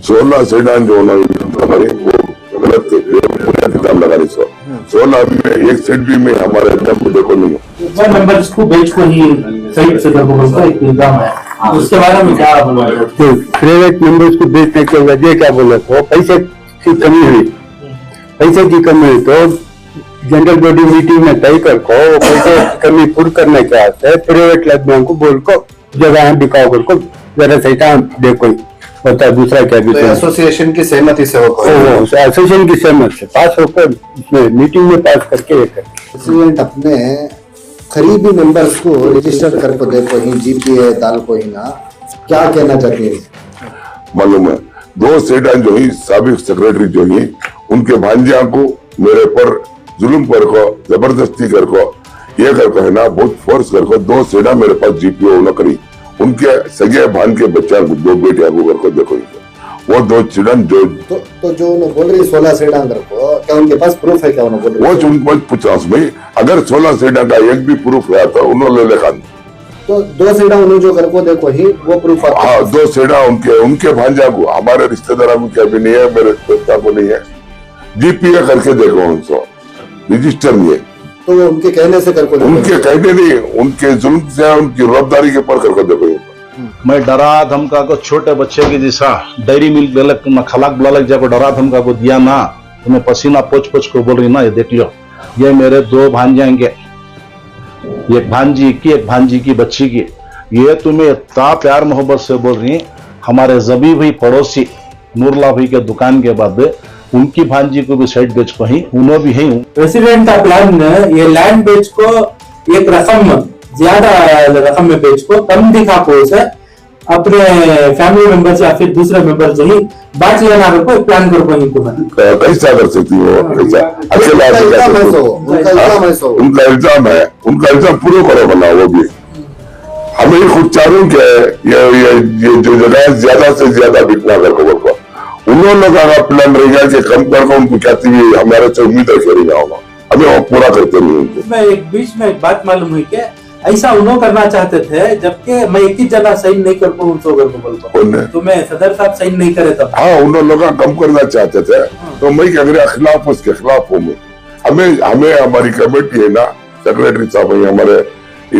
16 sedan जो हमारे वो गलत थे, पूरा किताब लगानी 16 में एक सेट भी में हमारे एकदम देखो नहीं है। नंबर इसको बेच को ही सही से कर बोलता एक निजाम है, उसके बारे में क्या बोला? प्राइवेट मेंबर्स को बेचने के वजह क्या बोले तो पैसे की कमी हुई, पैसे की कमी हुई तो जनरल बॉडी मीटिंग में तय कर को पैसे की कमी पूरी करने के वास्ते प्राइवेट लड़कियों को बोल को जगह बिकाओ कर को जरा सही देखो होता है। दूसरा क्या भी एसोसिएशन की सहमति से होगा, एसोसिएशन की सहमति से पास होकर इसमें मीटिंग में पास करके अपने करीबी मेंबर्स को रजिस्टर कर को देखो ही जीपीए दाल को ही ना, क्या कहना चाहती है? मालूम है 2 सेडान जो ही साबिक सेक्रेटरी जो ही उनके भांजिया को मेरे पर जुल्म कर को जबरदस्ती कर को ये कर को है ना बहुत फोर्स कर को 2 सेडा मेरे पास जीपीओ न करी, उनके सगे भान के बच्चा 2 बेटिया को कर को देखो वो 2 चिल्ड्रन जो तो जो उन्होंने बोल रही 16 सेडा कर को, क्या उनके पास प्रूफ है? क्या उन्होंने बोल रही वो उनको पूछा भाई अगर 16 सेडा का एक भी प्रूफ है तो उन्होंने लिखा तो 2 सेडा उन्होंने जो कर को देखो ही वो प्रूफ। हाँ 2 सेडा उनके भांजा को, हमारे रिश्तेदारों में क्या भी नहीं है, मेरे रिश्तेदार को नहीं है, जीपीए करके देखो उनको रजिस्टर नहीं है तो उनके कहने से कर को, उनके कहने नहीं, उनके जुल्म से उनकी रफ्तारी के पर करके देखो। मैं डरा धमका को छोटे बच्चे की जैसा डेयरी मिल्क बेलक खलाक बुलालक जाको डरा धमका को दिया ना, तुम्हें पसीना पोछ पोछ को बोल रही ना, ये देख लो ये मेरे 2 भांजे हैं, एक भांजी की बच्ची की, ये तुम्हें इतना प्यार मोहब्बत से बोल रही। हमारे जबी भाई पड़ोसी नूरला भाई के दुकान के बाद उनकी भांजी को भी साइड बेच को ही उन्होंने भी है। प्रेसिडेंट का प्लान ये लैंड बेच को एक रकम ज्यादा रकम में बेच को कम दिखा को से अपने फैमिली मेंबर्स या फिर दूसरे मेंबर्स जो ही बात लेना को प्लान कर को कैसा कर सकती हो? अकेला उनका इल्जाम है, उनका इल्जाम पूरा करो बना वो भी। हमें खुद चाहूँ कि ये जो जगह ज्यादा से ज्यादा बिकना कर को उन्होंने का प्लान रहेगा कि कम कर को उनको कहती है हमारे से उम्मीद रखे नहीं होगा, हमें वो पूरा करते नहीं उनको। मैं एक बीच में एक बात मालूम हुई कि ऐसा उन्होंने करना चाहते थे जबकि मैं एक ही जगह साइन नहीं कर पाऊँ तो मैं सदर साहब साइन नहीं करे तब। हाँ उन्होंने लोग कम करना चाहते थे तो मैं क्या करे खिलाफ उसके खिलाफ हूँ मैं। हमें हमारी कमेटी है ना, सेक्रेटरी साहब है हमारे, ही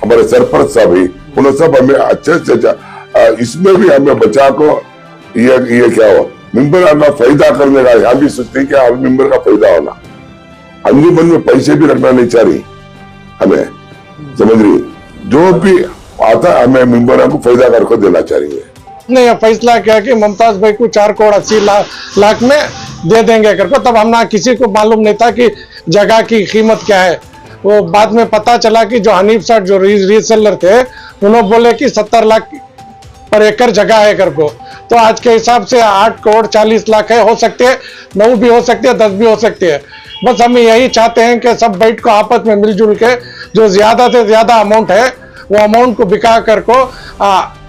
हमारे सरपंच साहब ही, उन्होंने सब हमें अच्छे से इसमें भी हमें बचा को ये क्या हो मेंबर का फायदा करने का, यहाँ भी सोचते हैं कि हम मेंबर का फायदा होना, अंजुमन में पैसे भी रखना नहीं चाह रही हमें, समझ रही, जो भी आता है हमें मेंबर को फायदा करके देना चाहिए। ने यह फैसला किया कि मुमताज भाई को 4 करोड़ 80 लाख में दे देंगे करके, तब हम ना किसी को मालूम नहीं था कि जगह की कीमत क्या है। वो बाद में पता चला कि जो हनीफ साहब जो रीसेलर थे उन्होंने बोले कि 70 लाख पर एकड़ जगह है करको, तो आज के हिसाब से 8 करोड़ 40 लाख है, हो सकते हैं 9 भी हो सकते हैं 10 भी हो सकते हैं। बस हम यही चाहते हैं कि सब बैठ को आपस में मिलजुल के जो ज्यादा से ज्यादा अमाउंट है वो अमाउंट को बिका कर को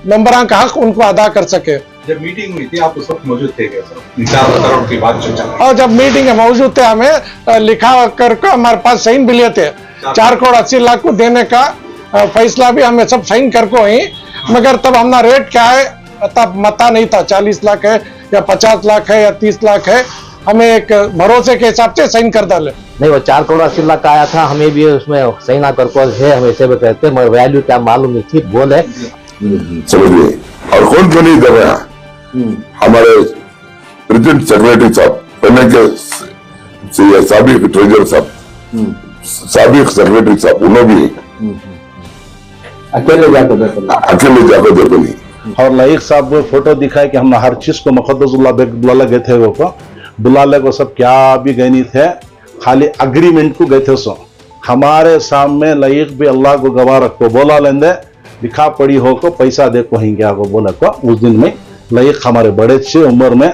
मेंबरों का हक उनको अदा कर सके। जब मीटिंग हुई थी आप उस वक्त मौजूद थे क्या सर? 4 करोड़ की बात चल रही, और जब मीटिंग में मौजूद थे, हमें लिखा कर को हमारे पास साइन भी लिए थे 4 करोड़ 80 लाख को देने का फैसला भी हमें सब साइन कर को ही, मगर तब हमारा रेट क्या है तब मता नहीं था, 40 लाख है या 50 लाख है या 30 लाख है, हमें एक भरोसे के हिसाब से साइन कर डाले। नहीं वो 4 करोड़ 80 लाख का आया था, हमें भी उसमें सही ना कर है, हम ऐसे भी कहते मगर वैल्यू क्या मालूम नहीं थी, बोल है समझिए। और कौन नहीं कर रहा हमारे प्रेसिडेंट सेक्रेटरी साहब, पहले के साबिक ट्रेजर साहब, साबिक सेक्रेटरी साहब, उन्होंने भी अकेले जाकर देखो नहीं। और लाइक साहब वो फोटो दिखाए कि हम हर चीज को मुकद्दसुल्लाह बुला गए थे, वो को बुलाले को सब क्या भी गए नहीं थे, खाली अग्रीमेंट को गए थे। सो हमारे सामने लाइक भी अल्लाह को गवाह रखो बोला लेंदे लिखा पड़ी हो को पैसा दे को हिंगे को बोला को उस दिन में लाइक हमारे बड़े अच्छे उम्र में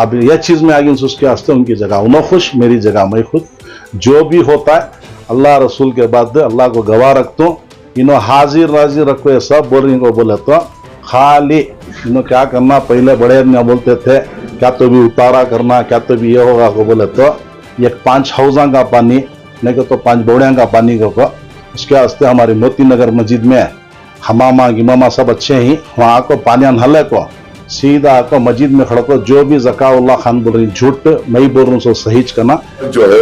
अब यह चीज में आगे उसके वास्ते उनकी जगह उन्होंने खुश, मेरी जगह मैं खुद, जो भी होता है अल्लाह रसूल के बाद अल्लाह को गवाह रखता हूँ, इन्हों हाजिर नाजिर रखो ये सब बोल रही को बोले तो खाली इन्हों क्या करना, पहले बड़े आदमी बोलते थे क्या तो भी उतारा करना, क्या तो भी ये होगा को बोले तो ये 5 हौजा का पानी नहीं तो 5 बोड़िया का पानी को उसके वास्ते हमारी मोती नगर मस्जिद में हमामा गिमामा सब अच्छे ही, वहाँ को पानी नहले को सीधा आकर मस्जिद में खड़ा कर जो भी जकाउल्ला खान बोल रही झूठ मैं बोल रहा हूँ सो सही करना। जो है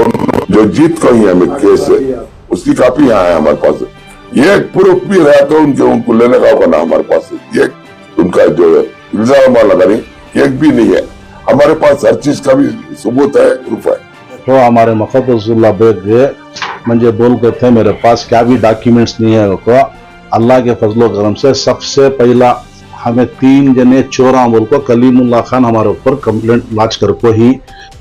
जो जीत को ही हमें केस है उसकी कापी यहाँ है हमारे पास। ये प्रूफ भी रहा तो उनको लेने का होगा ना हमारे पास। ये उनका जो है इल्जाम लगा नहीं एक भी नहीं है हमारे पास, हर चीज का भी सबूत है, प्रूफ है। तो हमारे मुक़द्दसुल्लाह बेग मुझे बोल कर थे मेरे पास क्या भी डॉक्यूमेंट्स नहीं है को अल्लाह के फजलो करम से सबसे पहला हमें 3 जने चोरा बोल को कलीमुल्लाह खान हमारे ऊपर कंप्लेंट लॉन्च कर को ही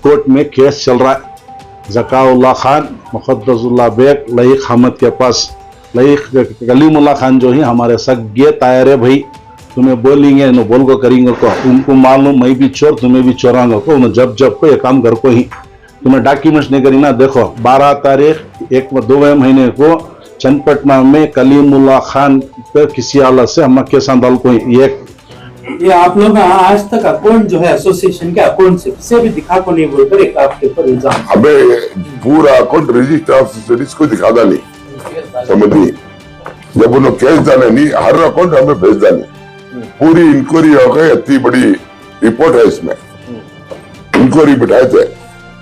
कोर्ट में केस चल रहा है। ज़काउल्लाह खान मुक़द्दसुल्लाह बेग लईक अहमद के पास लईक कलीमुल्लाह खान जो ही हमारे सगे तायर है भाई तुम्हें बोलेंगे न बोल को करेंगे को उनको मालूम मैं भी चोर तुम्हें भी चोरांगा को जब जब को ये काम कर को ही तुम्हें डॉक्यूमेंट्स नहीं करी ना। देखो 12 तारीख 2 महीने को चन्नपटना में कलीमुल्लाह खान पे किसी हालत से हम केस डाल को ये आप लोग आज तक अकाउंट जो है एसोसिएशन के अकाउंट से किसी भी दिखा को नहीं बोलकर एक आपके ऊपर इल्जाम हमें पूरा अकाउंट रजिस्टर ऑफ सोसाइटीज को दिखाना नहीं, समझिए जब उन्होंने केस डाले नहीं हर अकाउंट हमें भेज डाले। पूरी इंक्वायरी हो गई, इतनी बड़ी रिपोर्ट है इसमें। इंक्वायरी बिठाए थे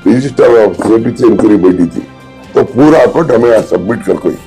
रजिस्टर ऑफ सोसाइटी से इंक्वायरी बैठी थी तो पूरा अकाउंट हमें यहाँ सबमिट कर कोई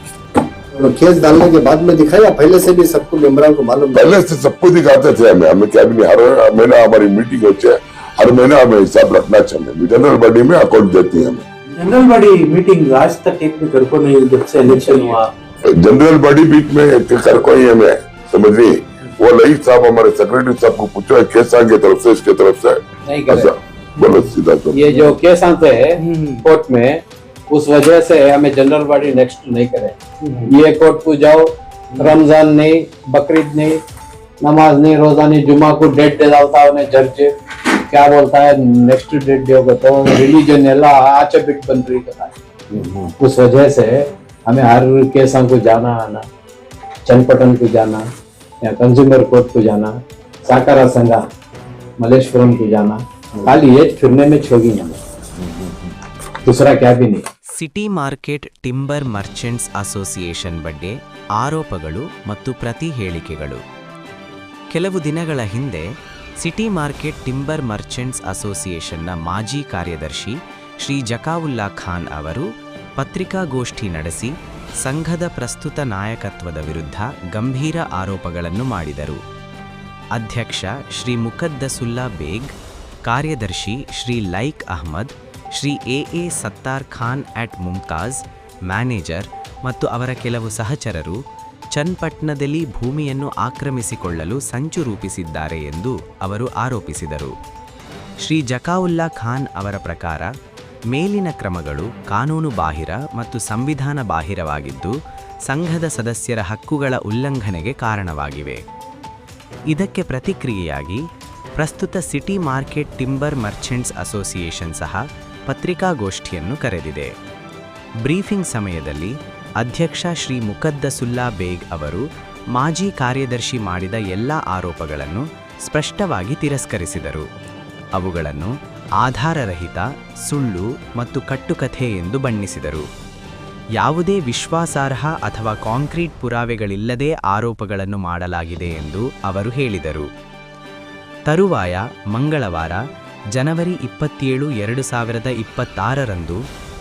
तो केस डालने के बाद में दिखा या पहले से भी सबको मेंबरों को मालूम था? पहले से सबको दिखाते थे हमें क्या भी नहीं। हर महीना हमारी मीटिंग होती है, हर महीना हमें हिसाब रखना चाहिए। जनरल बॉडी में अकाउंट देती है हमें। जनरल बॉडी मीटिंग आज तक एक भी कर को नहीं जब से इलेक्शन हुआ। जनरल बॉडी बीच में कर कोई हमें समझिए वो लईक साहब हमारे सेक्रेटरी साहब को पूछो केस आगे तरफ से इसके तरफ से नहीं करे। बोलो सीधा तो ये जो केस आते हैं कोर्ट में उस वजह से हमें जनरल बॉडी नेक्स्ट नहीं करे। ये कोर्ट को जाओ रमजान नहीं बकरीद नहीं नमाज नहीं रोजा नहीं जुमा को डेट दे डालता है जज क्या बोलता है नेक्स्ट डेट दोगे तो रिलीजन एला आचे बिट बन रही है। उस वजह से हमें हर केस को जाना आना चन्नपटन को जाना या कंज्यूमर कोर्ट को जाना साकारा संघा मलेश्वरम को जाना खाली ये फिरने में छोगी ना दूसरा क्या भी नहीं। City market timber merchants association ಬಗ್ಗೆ ಆರೋಪಗಳು ಮತ್ತು ಪ್ರತಿ ಹೇಳಿಕೆಗಳು. ಕೆಲವು ದಿನಗಳ ಹಿಂದೆ ಸಿಟಿ ಮಾರ್ಕೆಟ್ ಟಿಂಬರ್ ಮರ್ಚೆಂಟ್ಸ್ ಅಸೋಸಿಯೇಷನ್ನ ಮಾಜಿ ಕಾರ್ಯದರ್ಶಿ ಶ್ರೀ ಜಕಾವುಲ್ಲಾ ಖಾನ್ ಅವರು ಪತ್ರಿಕಾಗೋಷ್ಠಿ ನಡೆಸಿ ಸಂಘದ ಪ್ರಸ್ತುತ ನಾಯಕತ್ವದ ವಿರುದ್ಧ ಗಂಭೀರ ಆರೋಪಗಳನ್ನು ಮಾಡಿದರು. ಅಧ್ಯಕ್ಷ ಶ್ರೀ ಮುಕದ್ದಸುಲ್ಲಾ ಬೇಗ್, ಕಾರ್ಯದರ್ಶಿ Shri Laiq Ahmed, Shri A Sattar Khan at Mumtaz, manager ಮತ್ತು ಅವರ ಕೆಲವು ಸಹಚರರು ಚನ್ನಪಟ್ಟಣದಲ್ಲಿ ಭೂಮಿಯನ್ನು ಆಕ್ರಮಿಸಿಕೊಳ್ಳಲು ಸಂಚು ರೂಪಿಸಿದ್ದಾರೆ ಎಂದು ಅವರು ಆರೋಪಿಸಿದರು. ಶ್ರೀ ಜಕಾವುಲ್ಲಾ ಖಾನ್ ಅವರ ಪ್ರಕಾರ ಮೇಲಿನ ಕ್ರಮಗಳು ಕಾನೂನು ಬಾಹಿರ ಮತ್ತು ಸಂವಿಧಾನ ಬಾಹಿರವಾಗಿದ್ದು ಸಂಘದ ಸದಸ್ಯರ ಹಕ್ಕುಗಳ ಉಲ್ಲಂಘನೆಗೆ ಕಾರಣವಾಗಿವೆ. ಇದಕ್ಕೆ ಪ್ರತಿಕ್ರಿಯೆಯಾಗಿ ಪ್ರಸ್ತುತ city market timber merchants association ಸಹ ಪತ್ರಿಕಾಗೋಷ್ಠಿಯನ್ನು ಕರೆದಿದೆ. ಬ್ರೀಫಿಂಗ್ ಸಮಯದಲ್ಲಿ ಅಧ್ಯಕ್ಷ ಶ್ರೀ ಮುಕದ್ದಸುಲ್ಲಾ ಬೇಗ್ ಅವರು ಮಾಜಿ ಕಾರ್ಯದರ್ಶಿ ಮಾಡಿದ ಎಲ್ಲ ಆರೋಪಗಳನ್ನು ಸ್ಪಷ್ಟವಾಗಿ ತಿರಸ್ಕರಿಸಿದರು. ಅವುಗಳನ್ನು ಆಧಾರರಹಿತ, ಸುಳ್ಳು ಮತ್ತು ಕಟ್ಟುಕಥೆ ಎಂದು ಬಣ್ಣಿಸಿದರು. ಯಾವುದೇ ವಿಶ್ವಾಸಾರ್ಹ ಅಥವಾ ಕಾಂಕ್ರೀಟ್ ಪುರಾವೆಗಳಿಲ್ಲದೆ ಆರೋಪಗಳನ್ನು ಮಾಡಲಾಗಿದೆ ಎಂದು ಅವರು ಹೇಳಿದರು. ತರುವಾಯ ಮಂಗಳವಾರ ಜನವರಿ 27, 2026ರಂದು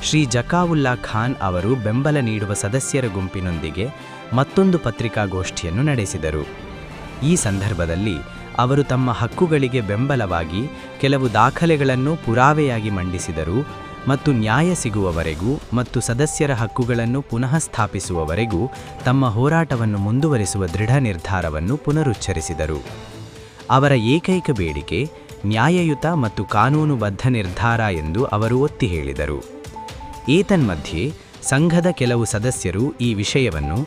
ಶ್ರೀ ಜಕಾವುಲ್ಲಾ ಖಾನ್ ಅವರು ಬೆಂಬಲ ನೀಡುವ ಸದಸ್ಯರ ಗುಂಪಿನೊಂದಿಗೆ ಮತ್ತೊಂದು ಪತ್ರಿಕಾಗೋಷ್ಠಿಯನ್ನು ನಡೆಸಿದರು. ಈ ಸಂದರ್ಭದಲ್ಲಿ ಅವರು ತಮ್ಮ ಹಕ್ಕುಗಳಿಗೆ ಬೆಂಬಲವಾಗಿ ಕೆಲವು ದಾಖಲೆಗಳನ್ನು ಪುರಾವೆಯಾಗಿ ಮಂಡಿಸಿದರು ಮತ್ತು ನ್ಯಾಯ ಸಿಗುವವರೆಗೂ ಮತ್ತು ಸದಸ್ಯರ ಹಕ್ಕುಗಳನ್ನು ಪುನಃ ಸ್ಥಾಪಿಸುವವರೆಗೂ ತಮ್ಮ ಹೋರಾಟವನ್ನು ಮುಂದುವರಿಸುವ ದೃಢ ನಿರ್ಧಾರವನ್ನು ಪುನರುಚ್ಚರಿಸಿದರು. ಅವರ ಏಕೈಕ ಬೇಡಿಕೆ ನ್ಯಾಯಯುತ ಮತ್ತು ಕಾನೂನುಬದ್ಧ ನಿರ್ಧಾರ ಎಂದು ಅವರು ಒತ್ತಿ ಹೇಳಿದರು. ಏತನ್ಮಧ್ಯೆ ಸಂಘದ ಕೆಲವು ಸದಸ್ಯರು ಈ ವಿಷಯವನ್ನು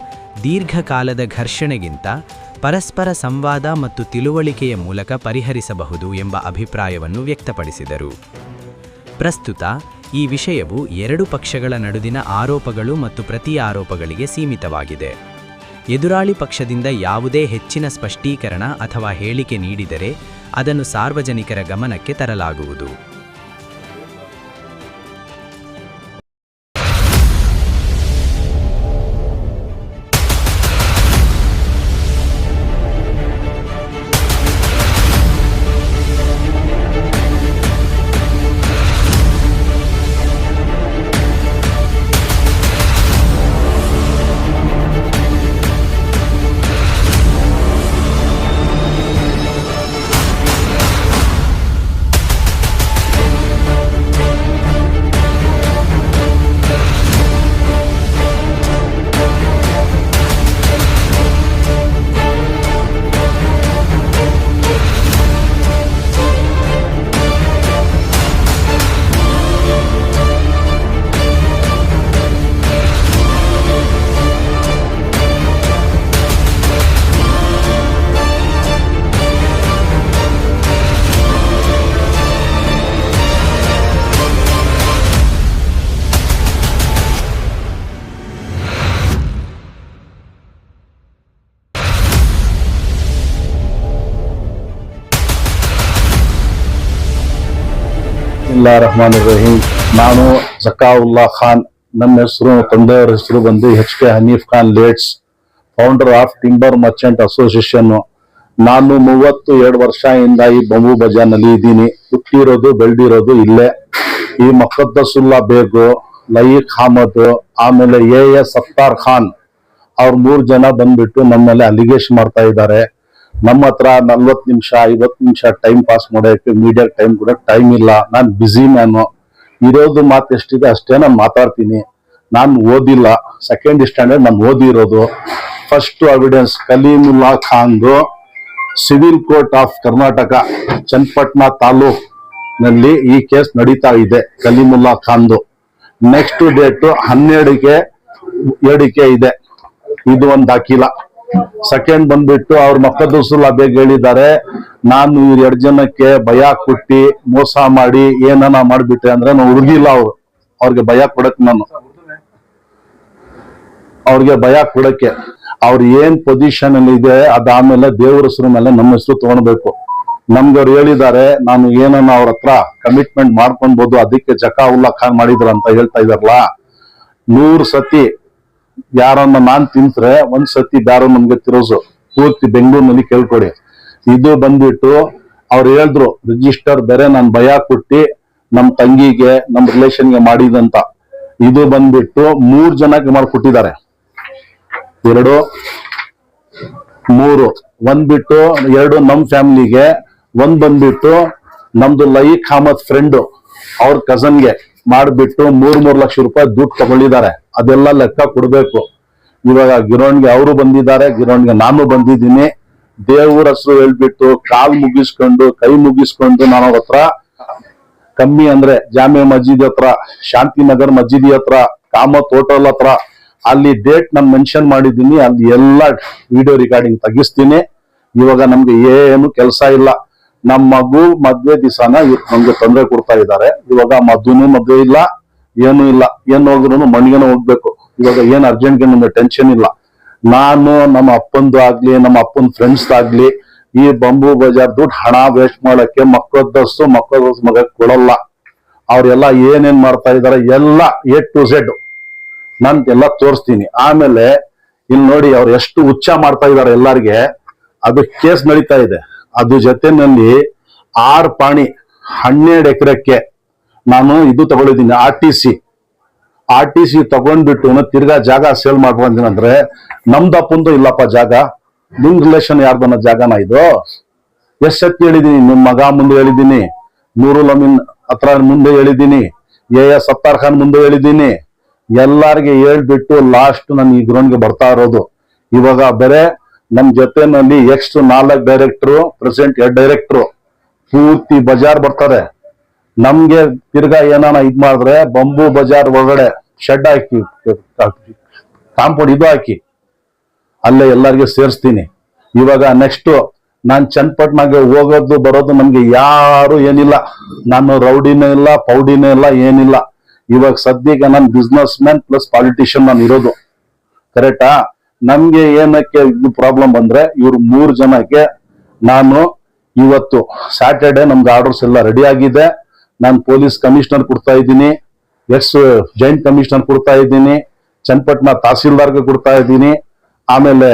ದೀರ್ಘಕಾಲದ ಘರ್ಷಣೆಗಿಂತ ಪರಸ್ಪರ ಸಂವಾದ ಮತ್ತು ತಿಳುವಳಿಕೆಯ ಮೂಲಕ ಪರಿಹರಿಸಬಹುದು ಎಂಬ ಅಭಿಪ್ರಾಯವನ್ನು ವ್ಯಕ್ತಪಡಿಸಿದರು. ಪ್ರಸ್ತುತ ಈ ವಿಷಯವು ಎರಡು ಪಕ್ಷಗಳ ನಡುವಿನ ಆರೋಪಗಳು ಮತ್ತು ಪ್ರತಿ ಆರೋಪಗಳಿಗೆ ಸೀಮಿತವಾಗಿದೆ. ಎದುರಾಳಿ ಪಕ್ಷದಿಂದ ಯಾವುದೇ ಹೆಚ್ಚಿನ ಸ್ಪಷ್ಟೀಕರಣ ಅಥವಾ ಹೇಳಿಕೆ ನೀಡಿದರೆ ಅದನ್ನು ಸಾರ್ವಜನಿಕರ ಗಮನಕ್ಕೆ ತರಲಾಗುವುದು. ಬಿಸ್ಮಿಲ್ಲಾಹಿರ್ ರಹಮಾನಿರ್ ರಹೀಂ. ನಾನು ಜಕಾವುಲ್ಲಾ ಖಾನ್. ನಮ್ಮ ಹೆಸರು, ತಂದೆಯವರ ಹೆಸರು ಬಂದು HP ಹನೀಫ್ ಖಾನ್ ಲೇಟ್ಸ್, founder of timber merchant association. ನಾನು 32 ವರ್ಷದಿಂದ ಈ ಬಂಬು ಬಜಾರ್ನಲ್ಲಿ ಇದ್ದೀನಿ. ಹುಟ್ಟಿರೋದು ಬೆಳೆದಿರೋದು ಇಲ್ಲೇ. ಈ ಮಖದ್ದಸುಲ್ಲಾ ಬೇಗು, ಲಯೀಕ್ ಅಹಮದ್, ಆಮೇಲೆ AS ಸತ್ತಾರ್ ಖಾನ್ ಅವ್ರ 3 ಜನ ಬಂದ್ಬಿಟ್ಟು ನಮ್ಮ ಮೇಲೆ ಅಲಿಗೇಷನ್ ಮಾಡ್ತಾ ಇದ್ದಾರೆ. ನಮ್ಮ ಹತ್ರ 40 ನಿಮಿಷ 50 ನಿಮಿಷ ಟೈಮ್ ಪಾಸ್ ಮಾಡೋಕೆ ಮೀಡಿಯಾ ಟೈಮ್ ಕೂಡ ಟೈಮ್ ಇಲ್ಲ. ನಾನು ಬಿಸಿ ಮ್ಯಾನು. ಇರೋದು ಮಾತು ಎಷ್ಟಿದೆ ಅಷ್ಟೇ ನಾನು ಮಾತಾಡ್ತೀನಿ. ನಾನು ಓದಿಲ್ಲ, ಸೆಕೆಂಡ್ ಸ್ಟ್ಯಾಂಡರ್ಡ್ ನಾನು ಓದಿರೋದು. ಫಸ್ಟ್ ಎವಿಡೆನ್ಸ್ ಕಲೀಮುಲ್ಲಾ ಖಾನ್ದು civil court of Karnataka Channapatna ತಾಲೂಕ್ನಲ್ಲಿ ಈ ಕೇಸ್ ನಡೀತಾ ಇದೆ, ಕಲೀಮುಲ್ಲಾ ಖಾನ್ದು. ನೆಕ್ಸ್ಟ್ ಡೇಟ್ 12 ಇದೆ. ಇದು ಒಂದು ದಾಖಿಲ. ಸೆಕೆಂಡ್ ಬಂದ್ಬಿಟ್ಟು ಅವ್ರ ಮಖದ್ದಸುಲ್ಲಾ ಬೇಗ ಹೇಳಿದ್ದಾರೆ, ನಾನು ಇವ್ರ 2 ಜನಕ್ಕೆ ಭಯ ಕೊಟ್ಟಿ ಮೋಸ ಮಾಡಿ ಏನನ್ನ ಮಾಡ್ಬಿಟ್ಟೆ ಅಂದ್ರೆ ನಾವು ಹುಡುಗಿಲ್ಲ. ಅವ್ರಿಗೆ ಭಯ ಕೊಡಕ್ ಅವ್ರಿಗೆ ಭಯ ಕೊಡಕ್ಕೆ ಅವ್ರ ಏನ್ ಪೊಸಿಷನ್ ಅಲ್ಲಿ ಇದೆ ಅದಾದ್ಮೇಲೆ ದೇವ್ರ ಹೆಸರು ಮೇಲೆ ನಮ್ಮ ಹೆಸರು ತಗೊಳ್ಬೇಕು. ನಮ್ಗೆ ಅವ್ರು ಹೇಳಿದ್ದಾರೆ, ನಾನು ಏನನ್ನ ಅವ್ರ ಹತ್ರ ಕಮಿಟ್ಮೆಂಟ್ ಮಾಡ್ಕೊಳ್ಬಹುದು, ಅದಕ್ಕೆ ಜಕಾವುಲ್ಲಾ ಖಾನ್ ಮಾಡಿದ್ರ ಅಂತ ಹೇಳ್ತಾ ಇದಾರಲ್ಲ. 100 ಸತಿ ಯಾರನ್ನ ನಾನ್ ತಿಂತ್ರೆ 1 ಸತಿ ಬ್ಯಾರೋ ನಮ್ಗೆ ತಿರೋಸು ಪೂರ್ತಿ ಬೆಂಗಳೂರಿನಲ್ಲಿ ಕೇಳ್ಕೊಡಿ. ಇದು ಬಂದ್ಬಿಟ್ಟು ಅವ್ರು ಹೇಳಿದ್ರು ರಿಜಿಸ್ಟರ್ ಬೇರೆ, ನಾನು ಭಯ ಕೊಟ್ಟಿ ನಮ್ ತಂಗಿಗೆ ನಮ್ ರಿಲೇಷನ್ಗೆ ಮಾಡಿದಂತ. ಇದು ಬಂದ್ಬಿಟ್ಟು 3 ಜನಕ್ಕೆ ಮಾಡ್ಕೊಟ್ಟಿದ್ದಾರೆ. 2 3 ಒಂದ್ಬಿಟ್ಟು 2 ನಮ್ ಫ್ಯಾಮಿಲಿಗೆ, ಒಂದ್ ಬಂದ್ಬಿಟ್ಟು ನಮ್ದು ಲಯೀಕ್ ಅಹಮದ್ ಫ್ರೆಂಡ್ ಅವ್ರ ಕಸನ್ಗೆ ಮಾಡ್ಬಿಟ್ಟು 3 ಲಕ್ಷ ರೂಪಾಯಿ ದುಡ್ಡು ತಗೊಂಡಿದ್ದಾರೆ. ಅದೆಲ್ಲ ಲೆಕ್ಕ ಕೊಡ್ಬೇಕು. ಇವಾಗ ಗಿರೋಣ್ಗೆ ಅವರು ಬಂದಿದ್ದಾರೆ, ಗಿರೋಣ್ಗೆ ನಾನು ಬಂದಿದ್ದೀನಿ. ದೇವ್ರ ಹೆಸರು ಹೇಳ್ಬಿಟ್ಟು ಕಾಲ್ ಮುಗಿಸ್ಕೊಂಡು ಕೈ ಮುಗಿಸ್ಕೊಂಡು ನಾನು ಅವ್ರ ಹತ್ರ ಕಮ್ಮಿ ಅಂದ್ರೆ ಜಾಮೆ ಮಸ್ಜಿದ್ ಹತ್ರ, ಶಾಂತಿನಗರ್ ಮಸ್ಜಿದ್ ಹತ್ರ, ಕಾಮತ್ ಹೋಟೆಲ್ ಹತ್ರ ಅಲ್ಲಿ ಡೇಟ್ ನಾನು ಮೆನ್ಷನ್ ಮಾಡಿದ್ದೀನಿ. ಅಲ್ಲಿ ಎಲ್ಲ ವಿಡಿಯೋ ರೆಕಾರ್ಡಿಂಗ್ ತೆಗಿಸ್ತೀನಿ. ಇವಾಗ ನಮ್ಗೆ ಏನು ಕೆಲಸ ಇಲ್ಲ. ನಮ್ಮ ಮಗು ಮದ್ವೆ ದಿವಸನ ನಮ್ಗೆ ತೊಂದರೆ ಕೊಡ್ತಾ ಇದ್ದಾರೆ. ಇವಾಗ ಮದುನೂ ಮದ್ವೆ ಇಲ್ಲ, ಏನು ಇಲ್ಲ. ಏನ್ ಹೋದ್ರು ಮಣ್ಣಿಗೆನ ಹೋಗ್ಬೇಕು. ಇವಾಗ ಏನ್ ಅರ್ಜೆಂಟ್ಗೆ ನಮ್ಗೆ ಟೆನ್ಷನ್ ಇಲ್ಲ. ನಾನು ನಮ್ಮ ಅಪ್ಪಂದು ಆಗ್ಲಿ ನಮ್ಮ ಅಪ್ಪನ ಫ್ರೆಂಡ್ಸ್ ಆಗ್ಲಿ ಈ ಬಂಬು ಬಜಾರ್ ದುಡ್ಡು ಹಣ ವೇಸ್ಟ್ ಮಾಡಕ್ಕೆ ಮಕ್ಕಳದಷ್ಟು ಮಗ ಕೊಡಲ್ಲ. ಅವ್ರೆಲ್ಲ ಏನೇನ್ ಮಾಡ್ತಾ ಇದಾರೆ ಎಲ್ಲ A to Z ನಾನ್ ಎಲ್ಲ ತೋರಿಸ್ತೀನಿ. ಆಮೇಲೆ ಇಲ್ಲಿ ನೋಡಿ ಅವ್ರು ಎಷ್ಟು ಹುಚ್ಚ ಮಾಡ್ತಾ ಇದಾರೆ ಎಲ್ಲಾರ್ಗೆ. ಅದು ಕೇಸ್ ನಡೀತಾ ಇದೆ. ಅದು ಜೊತೆನಲ್ಲಿ 6 ಪಾಣಿ 12 ಎಕರೆಕ್ಕೆ ನಾನು ಇದು ತಗೊಂಡಿದ್ದೀನಿ, RTC ತಗೊಂಡ್ಬಿಟ್ಟು ತಿರ್ಗಾ ಜಾಗ ಸೇಲ್ ಮಾಡ್ಕೊಂಡಿದ್ದೀನಿ. ಅಂದ್ರೆ ನಮ್ದಪ್ಪಂದು ಇಲ್ಲಪ್ಪ ಜಾಗ, ನಿಮ್ ರಿಲೇಷನ್ ಯಾರ್ದನ್ನ ಜಾಗನ ಇದು? ಎಷ್ಟ್ ಸತಿ ಹೇಳಿದೀನಿ, ನಿಮ್ ಮಗ ಮುಂದೆ ಹೇಳಿದ್ದೀನಿ, ನೂರುಲ್ ಅಮೀನ್ ಹತ್ರ ಮುಂದೆ ಹೇಳಿದ್ದೀನಿ, AS ಸತ್ತಾರ್ ಖಾನ್ ಮುಂದೆ ಹೇಳಿದ್ದೀನಿ. ಎಲ್ಲಾರ್ಗೆ ಹೇಳ್ಬಿಟ್ಟು ಲಾಸ್ಟ್ ನಾನು ಈ ಗ್ರೌಂಡ್ಗೆ ಬರ್ತಾ ಇರೋದು. ಇವಾಗ ಬೇರೆ ನಮ್ ಜೊತೆನಲ್ಲಿ ಎಕ್ಸ್ 4 ಡೈರೆಕ್ಟ್ರು, ಪ್ರೆಸೆಂಟ್ 2 ಡೈರೆಕ್ಟ್ರು ಪೂರ್ತಿ ಬಜಾರ್ ಬರ್ತಾರೆ. ನಮ್ಗೆ ತಿರ್ಗಾ ಏನಾನ ಇದ್ ಮಾಡಿದ್ರೆ ಬಂಬು ಬಜಾರ್ ಒಳಗಡೆ ಶೆಡ್ ಹಾಕಿ ಕಾಂಪೌಂಡ್ ಇದು ಹಾಕಿ ಅಲ್ಲೇ ಎಲ್ಲಾರ್ಗೆ ಸೇರಿಸ್ತೀನಿ. ಇವಾಗ ನೆಕ್ಸ್ಟ್ ನಾನ್ ಚನ್ನಪಟ್ಟಣಗೆ ಹೋಗೋದು ಬರೋದು ನಮ್ಗೆ ಯಾರು ಏನಿಲ್ಲ. ನಾನು ರೌಡಿನೇ ಇಲ್ಲ, ಪೌಡಿನೇ ಇಲ್ಲ, ಏನಿಲ್ಲ. ಇವಾಗ ಸದ್ಯಕ್ಕೆ ನಾನು ಬಿಸ್ನೆಸ್ ಮ್ಯಾನ್ ಪ್ಲಸ್ ಪಾಲಿಟಿಷಿಯನ್ ನಾನು ಇರೋದು. ಕರೆಕ್ಟಾ? ನಮ್ಗೆ ಏನಕ್ಕೆ ಇದು ಪ್ರಾಬ್ಲಮ್ ಬಂದ್ರೆ ಇವ್ರು 3 ಜನಕ್ಕೆ ನಾನು ಇವತ್ತು ಸ್ಯಾಟರ್ಡೆ ನಮ್ದು ಆರ್ಡರ್ಸ್ ಎಲ್ಲ ರೆಡಿ ಆಗಿದೆ. ನಾನು ಪೊಲೀಸ್ ಕಮಿಷನರ್ ಕೊಡ್ತಾ ಇದ್ದೀನಿ, ಜಾಯಿಂಟ್ ಕಮಿಷನರ್ ಕೊಡ್ತಾ ಇದ್ದೀನಿ, ಚನ್ನಪಟ್ಟಣ ತಹಸೀಲ್ದಾರ್ಗೆ ಕೊಡ್ತಾ ಇದ್ದೀನಿ. ಆಮೇಲೆ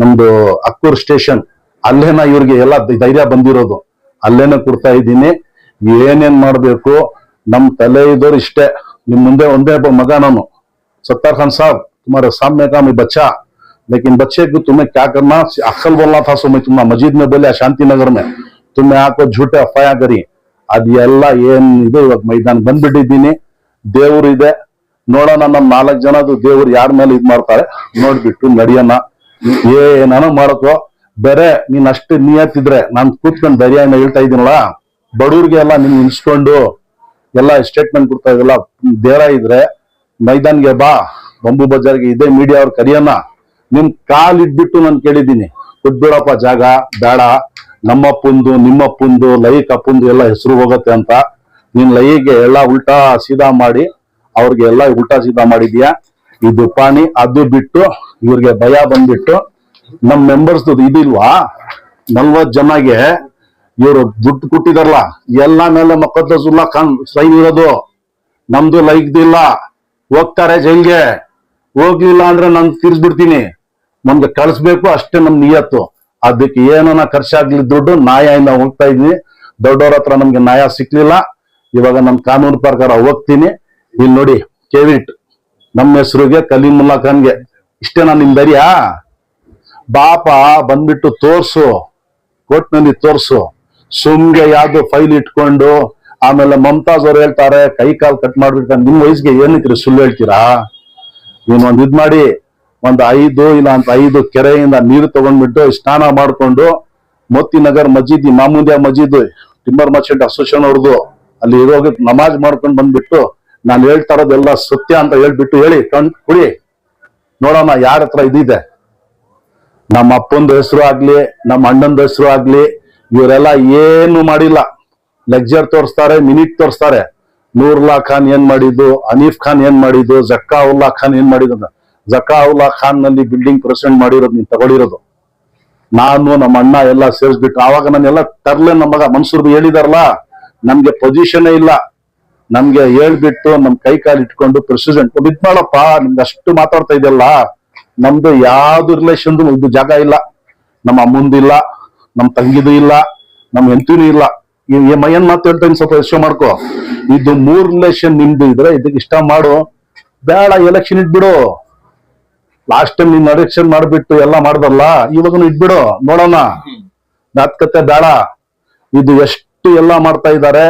ನಮ್ದು ಅಕ್ಕೂರ್ ಸ್ಟೇಷನ್ ಅಲ್ಲೇನ ಇವ್ರಿಗೆ ಎಲ್ಲ ಧೈರ್ಯ ಬಂದಿರೋದು, ಅಲ್ಲೇನ ಕೊಡ್ತಾ ಇದ್ದೀನಿ. ಏನೇನ್ ಮಾಡ್ಬೇಕು ನಮ್ ತಲೆ ಇದ್ದವ್ರು ಇಷ್ಟೇ. ನಿಮ್ ಮುಂದೆ ಒಂದೇ ಮಗ ನಾನು, सत्तार खान साहब तुम्हारे सामने का मैं बच्चा, लेकिन बच्चे को तुम्हें क्या करना अक्ल बोलना था. सो मैं तुम्हारा मस्जिद में बोले शांति नगर में तुम्हें आको झूठे अफवाह करी. ಅದೆಲ್ಲ ಏನಿದೆ ಇವಾಗ ಮೈದಾನ ಬಂದ್ಬಿಟ್ಟಿದ್ದೀನಿ. ದೇವ್ರು ಇದೆ ನೋಡೋಣ, ನಮ್ 4 ಜನದು ದೇವ್ರು ಯಾರ ಮೇಲೆ ಇದ್ ಮಾಡ್ತಾರೆ ನೋಡ್ಬಿಟ್ಟು ನಡಿಯೋಣ. ಏನಾನ ಮಾಡಕೋ ಬೇರೆ ನೀನ್ ಅಷ್ಟು ನಿಯತ್ತಿದ್ರೆ ನಾನು ಕೂತ್ಕೊಂಡು ಧೈರ್ಯ ಹೇಳ್ತಾ ಇದ್ದೀನಲ್ಲ, ಬಡವ್ರಿಗೆ ಎಲ್ಲ ನಿನ್ ನಿಲ್ಸ್ಕೊಂಡು ಎಲ್ಲ ಸ್ಟೇಟ್ಮೆಂಟ್ ಕೊಡ್ತಾ ಇದೆಲ್ಲ ದೇರ ಇದ್ರೆ ಮೈದಾನ್ಗೆ ಬಾ, ಬಂಬು ಬಜಾರ್ಗೆ ಇದೆ ಮೀಡಿಯಾ ಅವ್ರು ಕರಿಯೋಣ. ನಿಮ್ ಕಾಲ್ ಇಟ್ಬಿಟ್ಟು ನಾನು ಕೇಳಿದ್ದೀನಿ, ಕೊಟ್ಬಿಡಪ್ಪ ಜಾಗ ಬೇಡ, ನಮ್ಮಪ್ಪಂದು ನಿಮ್ಮಪ್ಪಂದು ಲೈಕ್ ಅಪ್ಪಂದು ಎಲ್ಲ ಹೆಸರು ಹೋಗತ್ತೆ ಅಂತ. ನೀನ್ ಲೈಗೆ ಎಲ್ಲ ಉಲ್ಟಾ ಸೀದಾ ಮಾಡಿ ಅವ್ರಿಗೆ ಎಲ್ಲ ಉಲ್ಟಾ ಸೀದಾ ಮಾಡಿದ್ಯಾ. ಇದು ಪಾಣಿ ಅದು ಬಿಟ್ಟು ಇವ್ರಿಗೆ ಭಯ ಬಂದ್ಬಿಟ್ಟು ನಮ್ ಮೆಂಬರ್ಸ್ ಇದಿಲ್ವಾ 40 ಜನಗೆ ಇವರು ದುಡ್ಡು ಕೊಟ್ಟಿದಾರಲ್ಲ ಎಲ್ಲ ಮೇಲೆ ಮೊಕದ್ದಸುಲ್ಲಾ ಖಾನ್ ಸೈನ್ ಇರೋದು. ನಮ್ದು ಲೈಕ್ದಿಲ್ಲ, ಹೋಗ್ತಾರೆ ಜೈಲ್ಗೆ. ಹೋಗ್ಲಿಲ್ಲ ಅಂದ್ರೆ ನಾನು ತೀರ್ಸ್ಬಿಡ್ತೀನಿ. ನಮ್ಗೆ ಕಳಿಸ್ಬೇಕು ಅಷ್ಟೇ ನಮ್ ನಿಯತ್ತು. ಅದಕ್ಕೆ ಏನನ್ನ ಖರ್ಚಾಗ್ಲಿ ದುಡ್ಡು ನ್ಯಾಯದಿಂದ ಹೋಗ್ತಾ ಇದೀನಿ. ದೊಡ್ಡವ್ರ ಹತ್ರ ನಮ್ಗೆ ನ್ಯಾಯ ಸಿಕ್ಲಿಲ್ಲ. ಇವಾಗ ನಮ್ ಕಾನೂನು ಪ್ರಕಾರ ಹೋಗ್ತೀನಿ. ಇಲ್ಲಿ ನೋಡಿ ಕೇವಿಟ್ ನಮ್ಮ ಹೆಸರುಗೆ ಕಲೀಮುಲ್ಲಾ ಖಾನ್ಗೆ. ಇಷ್ಟೇ ನಾನು ನಿಮ್ ಧೈರ್ಯ? ಬಾಪ ಬಂದ್ಬಿಟ್ಟು ತೋರ್ಸು, ಕೋರ್ಟ್ನಲ್ಲಿ ತೋರ್ಸು. ಸುಮ್ಗೆ ಯಾವ್ದು ಫೈಲ್ ಇಟ್ಕೊಂಡು ಆಮೇಲೆ ಮಮತಾಜ್ ಅವ್ರು ಹೇಳ್ತಾರೆ ಕೈ ಕಾಲು ಕಟ್ ಮಾಡ್ಬಿಡ್ತಾರೆ. ನಿಮ್ ವಯಸ್ಸಿಗೆ ಏನಕ್ಕೆ ಸುಳ್ಳು ಹೇಳ್ತೀರಾ? ನೀನೊಂದ್ ಇದ್ ಮಾಡಿ, ಒಂದ್ 5 ಕೆರೆಯಿಂದ ನೀರು ತಗೊಂಡ್ಬಿಟ್ಟು ಸ್ನಾನ ಮಾಡ್ಕೊಂಡು ಮೋತಿನಗರ್ ಮಜೀದ್, ಮಾಮೂದಿಯಾ ಮಜೀದ್ ಟಿಂಬರ್ ಮರ್ಚೆಂಟ್ ಅಸೋಸಿಯೇಷನ್ ಅವ್ರದ್ದು ಅಲ್ಲಿ ಹೋಗಿ ನಮಾಜ್ ಮಾಡ್ಕೊಂಡು ಬಂದ್ಬಿಟ್ಟು ನಾನು ಹೇಳ್ತಾ ಇರೋದೆಲ್ಲ ಸತ್ಯ ಅಂತ ಹೇಳ್ಬಿಟ್ಟು ಹೇಳಿ ಕುಡಿ ನೋಡೋಣ ಯಾರ ಹತ್ರ ಇದಿದೆ. ನಮ್ಮ ಅಪ್ಪಂದು ಹೆಸರು ಆಗ್ಲಿ, ನಮ್ಮ ಅಣ್ಣಂದ ಹೆಸರು ಆಗ್ಲಿ, ಇವರೆಲ್ಲ ಏನು ಮಾಡಿಲ್ಲ. ಲೆಕ್ಚರ್ ತೋರಿಸ್ತಾರೆ, ಮಿನಿಟ್ ತೋರಿಸ್ತಾರೆ. ನೂರುಲ್ಲಾ ಖಾನ್ ಏನ್ ಮಾಡಿದ್ದು, ಹನೀಫ್ ಖಾನ್ ಏನ್ ಮಾಡಿದ್ದು, ಜಕ್ಕಾವುಲ್ಲಾ ಖಾನ್ ಏನ್ ಮಾಡಿದ್ದು. ಜಕ್ಕಾವುಲ್ಲಾ ಖಾನ್ ನಲ್ಲಿ ಬಿಲ್ಡಿಂಗ್ ಪ್ರೆಸಿಡೆಂಟ್ ಮಾಡಿರೋದು ನೀನ್ ತಗೊಂಡಿರೋದು. ನಾನು ನಮ್ಮ ಅಣ್ಣ ಎಲ್ಲ ಸೇರಿಸ್ಬಿಟ್ಟು ಆವಾಗ ನಾನೆಲ್ಲ ತರ್ಲೆ ನಮ್ಮ ಮಗ ಮನ್ಸೂರ್ ಹೇಳಿದಾರಲ್ಲ, ನಮ್ಗೆ ಪೊಸಿಷನ್ ಇಲ್ಲ. ನಮ್ಗೆ ಹೇಳ್ಬಿಟ್ಟು ನಮ್ ಕೈ ಕಾಲು ಇಟ್ಕೊಂಡು ಪ್ರೆಸಿಡೆಂಟ್ ಇದ್ ಮಾಡಪ್ಪ, ನಿಮ್ಗೆ ಅಷ್ಟು ಮಾತಾಡ್ತಾ ಇದೆಯಲ್ಲ. ನಮ್ದು ಯಾವ್ದು ರಿಲೇಷನ್ ಇದು ಜಾಗ ಇಲ್ಲ. ನಮ್ಮ ಅಮ್ಮಂದಿಲ್ಲ, ನಮ್ ತಂಗಿದು ಇಲ್ಲ, ನಮ್ ಹೆಂಡತಿನೂ ಇಲ್ಲ. ಏನ್ ಮಾತು ಹೇಳ್ತಾನೆ ಸ್ವಲ್ಪ ಯೋಚನೆ ಮಾಡ್ಕೊ. ಇದು 3 ರಿಲೇಷನ್ ನಿಮ್ದು ಇದ್ರೆ ಇದಕ್ಕೆ ಇಷ್ಟ ಮಾಡು. ಬೇಡ ಎಲೆಕ್ಷನ್ ಇಟ್ಬಿಡು. ಲಾಸ್ಟ್ ಟೈಮ್ ನೀನ್ ಎಲೆಕ್ಷನ್ ಮಾಡ್ಬಿಟ್ಟು ಎಲ್ಲ ಮಾಡ್ದಲ್ಲ, ಇವಾಗನು ಇಟ್ಬಿಡು ನೋಡೋಣ. ನಾತ್ಕತೆ ಬೇಡ. ಇದು ಎಷ್ಟು ಎಲ್ಲ ಮಾಡ್ತಾ ಇದ್ದಾರೆ.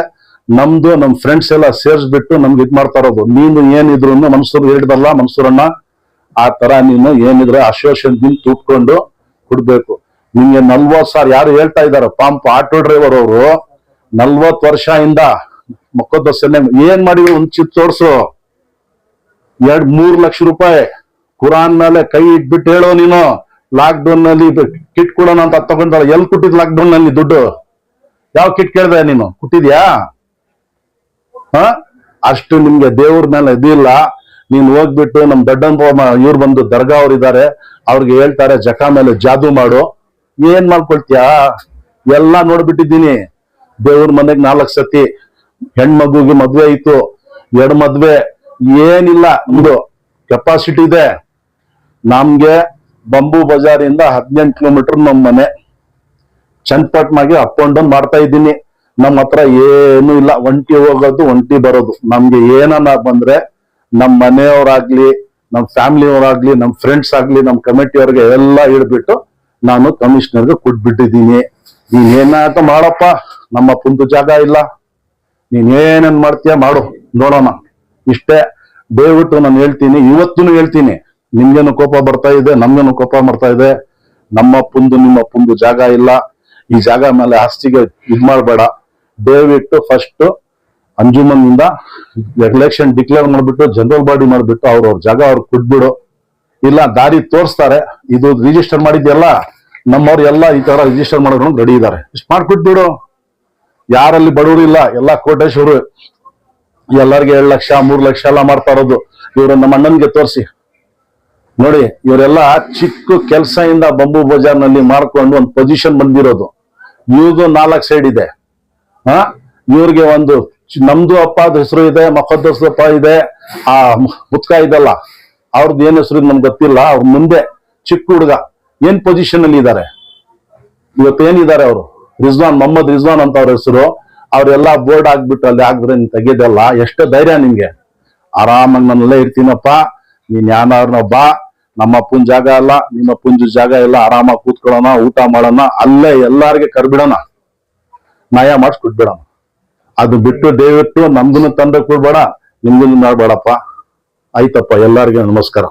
ನಮ್ದು ನಮ್ ಫ್ರೆಂಡ್ಸ್ ಎಲ್ಲ ಸೇರ್ಸ್ಬಿಟ್ಟು ನಮ್ಗೆ ಇದ್ ಮಾಡ್ತಾ ಇರೋದು. ನೀನು ಏನಿದ್ರು ಮನ್ಸೂರ್ ಹೇಳಿದಲ್ಲ, ಮನ್ಸೂರನ್ನ ಆ ತರ ನೀನು ಏನಿದ್ರೆ ಅಸೋಸಿಯೇಷನ್ ದಿನ ತೂಟ್ಕೊಂಡು ಕೊಡ್ಬೇಕು. ನಿಮ್ಗೆ 40 ಸಾವಿರ ಯಾರು ಹೇಳ್ತಾ ಇದಾರೆ, ಪಾಂಪ್ ಆಟೋ ಡ್ರೈವರ್ ಅವರು 40 ವರ್ಷದಿಂದ ಮೊಕದ್ದಸೆಲ್ಲ ಏನ್ ಮಾಡಿದ್ರು ಒಂದ್ ಚಿಪ್ ತೋರ್ಸು. 2-3 ಲಕ್ಷ ರೂಪಾಯಿ ಕುರಾನ್ ಮೇಲೆ ಕೈ ಇಟ್ಬಿಟ್ಟು ಹೇಳೋ ನೀನು. ಲಾಕ್ ಡೌನ್ ನಲ್ಲಿ ಕಿಟ್ ಕೊಡೋಣ ಅಂತ ತಗೊಂಡಾರ. ಎಲ್ಲಿ ಕೊಟ್ಟಿದ್ ಲಾಕ್ ಡೌನ್ ನಲ್ಲಿ ದುಡ್ಡು? ಯಾವ ಕಿಟ್ ಕೇಳಿದೆ ನೀನು? ಕೊಟ್ಟಿದ್ಯಾ? ಅಷ್ಟು ನಿಮ್ಗೆ ದೇವ್ರ ಮೇಲೆ ಇದಿಲ್ಲ. ನೀನ್ ಹೋಗ್ಬಿಟ್ಟು ನಮ್ ದೊಡ್ಡಪ್ಪ ಇವ್ರು ಬಂದು ದರ್ಗಾ ಅವ್ರು ಇದಾರೆ, ಅವ್ರಿಗೆ ಹೇಳ್ತಾರೆ ಜಕಾ ಮೇಲೆ ಜಾದೂ ಮಾಡು. ಏನ್ ಮಾಡ್ಕೊಳ್ತೀಯಾ? ಎಲ್ಲಾ ನೋಡ್ಬಿಟ್ಟಿದ್ದೀನಿ. ದೇವ್ರ ಮನೆಗ್ 4 ಸತಿ ಹೆಣ್ಮಗುಗೆ ಮದ್ವೆ ಆಯ್ತು, 2 ಮದ್ವೆ. ಏನಿಲ್ಲ, ಇದು ಕೆಪಾಸಿಟಿ ಇದೆ. ನಮ್ಗೆ ಬಂಬು ಬಜಾರಿಂದ 18 ಕಿಲೋಮೀಟರ್ ನಮ್ ಮನೆ. ಚನ್ನಪಟ್ಟಣಗೆ ಅಪ್ ಅಂಡ್ ಡೌನ್ ಮಾಡ್ತಾ ಇದ್ದೀನಿ. ನಮ್ಮ ಹತ್ರ ಏನು ಇಲ್ಲ. ಒಂಟಿ ಹೋಗೋದು, ಒಂಟಿ ಬರೋದು. ನಮ್ಗೆ ಏನನ್ನ ಬಂದ್ರೆ ನಮ್ ಮನೆಯವರಾಗ್ಲಿ, ನಮ್ ಫ್ಯಾಮಿಲಿಯವರಾಗ್ಲಿ, ನಮ್ ಫ್ರೆಂಡ್ಸ್ ಆಗ್ಲಿ, ನಮ್ ಕಮಿಟಿ ಅವ್ರಿಗೆ ಎಲ್ಲ ಇಡ್ಬಿಟ್ಟು ನಾನು ಕಮಿಷನರ್ಗೆ ಕೊಟ್ಬಿಟ್ಟಿದ್ದೀನಿ. ನೀನ್ ಏನಾಯ್ತು ಮಾಡಪ್ಪ, ನಮ್ಮ ಪುಂದು ಜಾಗ ಇಲ್ಲ. ನೀನ್ ಏನೇನ್ ಮಾಡ್ತೀಯ ಮಾಡು, ನೋಡೋಣ. ಇಷ್ಟೇ ದಯವಿಟ್ಟು ನಾನು ಹೇಳ್ತೀನಿ, ಇವತ್ತೂ ಹೇಳ್ತೀನಿ. ನಿಮ್ಗೇನು ಕೋಪ ಬರ್ತಾ ಇದೆ, ನಮ್ಗೇನು ಕೋಪ ಬರ್ತಾ ಇದೆ. ನಮ್ಮ ಪುಂದು ನಿಮ್ಮ ಪುಂದು ಜಾಗ ಇಲ್ಲ. ಈ ಜಾಗ ಮೇಲೆ ಆಸ್ತಿಗೆ ಇದ್ ಮಾಡ್ಬೇಡ. ದಯವಿಟ್ಟು ಫಸ್ಟ್ ಅಂಜುಮನ್ನಿಂದ ಎಲೆಕ್ಷನ್ ಡಿಕ್ಲೇರ್ ಮಾಡ್ಬಿಟ್ಟು ಜನರಲ್ ಬಾಡಿ ಮಾಡ್ಬಿಟ್ಟು ಅವ್ರವ್ರ ಜಾಗ ಅವ್ರಿಗೆ ಕೊಟ್ಬಿಡು. ಇಲ್ಲ ದಾರಿ ತೋರಿಸ್ತಾರೆ, ಇದು ರಿಜಿಸ್ಟರ್ ಮಾಡಿದ್ಯಲ್ಲ, ನಮ್ಮವ್ರು ಎಲ್ಲ ಈ ತರ ರಿಜಿಸ್ಟರ್ ಮಾಡೋರು ರೆಡಿ ಇದಾರೆ. ಇಷ್ಟು ಮಾಡ್ಕೊಟ್ಬಿಡು. ಯಾರಲ್ಲಿ ಬಡವರು ಇಲ್ಲ, ಎಲ್ಲ ಕೋಟೇಶ್ವರು. ಎಲ್ಲರಿಗೆ 2 ಲಕ್ಷ 3 ಲಕ್ಷ ಎಲ್ಲ ಮಾಡ್ತಾ ಇರೋದು. ಇವ್ರು ನಮ್ಮ ಅಣ್ಣನ್ಗೆ ತೋರಿಸಿ ನೋಡಿ. ಇವರೆಲ್ಲ ಚಿಕ್ಕ ಕೆಲಸದಿಂದ ಬಂಬು ಬಜಾರ್ ನಲ್ಲಿ ಮಾಡ್ಕೊಂಡು ಒಂದು ಪೊಸಿಷನ್ ಬಂದಿರೋದು. ಇವ್ರದ್ದು 4 ಸೈಡ್ ಇದೆ. ಇವ್ರಿಗೆ ಒಂದು ನಮ್ದು ಅಪ್ಪದ ಹೆಸರು ಇದೆ, ಮೊಕದ್ದಸಪ್ಪ ಇದೆ, ಆ ಮುತ್ಕ ಇದಲ್ಲ, ಅವ್ರದ್ದು ಏನ್ ಹೆಸರು ನಮ್ಗೆ ಗೊತ್ತಿಲ್ಲ. ಅವ್ರ ಮುಂದೆ ಚಿಕ್ಕ ಹುಡುಗ ಏನ್ ಪೊಸಿಷನ್ ಅಲ್ಲಿ ಇದ್ದಾರೆ ಇವತ್ತು. ಏನಿದ್ದಾರೆ ಅವರು? ರಿಜ್ವಾನ್, ಮೊಹಮ್ಮದ್ ರಿಜ್ವಾನ್ ಅಂತ ಅವ್ರ ಹೆಸರು. ಅವ್ರೆಲ್ಲಾ ಬೋರ್ಡ್ ಆಗ್ಬಿಟ್ಟು ಅಲ್ಲಿ ಆಗಿದ್ರೆ ನೀನ್ ತೆಗೆದಲ್ಲ. ಎಷ್ಟು ಧೈರ್ಯ ನಿಮ್ಗೆ? ಆರಾಮಾಗಿ ನಾನೆಲ್ಲ ಇರ್ತೀನಪ್ಪ, ನೀನ್ ಯಾರನ್ನ ಬಾ. ನಮ್ಮ ಅಪ್ಪನ ಜಾಗ ಅಲ್ಲ, ನಿಮ್ಮ ಅಪ್ಪನ ಜಾಗ ಇಲ್ಲ. ಆರಾಮಾಗಿ ಕೂತ್ಕೊಳ್ಳೋಣ, ಊಟ ಮಾಡೋಣ, ಅಲ್ಲೇ ಎಲ್ಲಾರ್ಗೆ ಕರ್ಬಿಡೋಣ, ನ್ಯಾಯ ಮಾಡಿಸ್ಕೊಟ್ಬಿಡೋಣ. ಅದು ಬಿಟ್ಟು ದಯವಿಟ್ಟು ನಮ್ಗೂ ತಂದೆ ಕೊಡ್ಬೇಡ, ನಿಮ್ಗೂ ಮಾಡ್ಬೇಡಪ್ಪ. ಆಯ್ತಪ್ಪ, ಎಲ್ಲಾರ್ಗೂ ನಮಸ್ಕಾರ.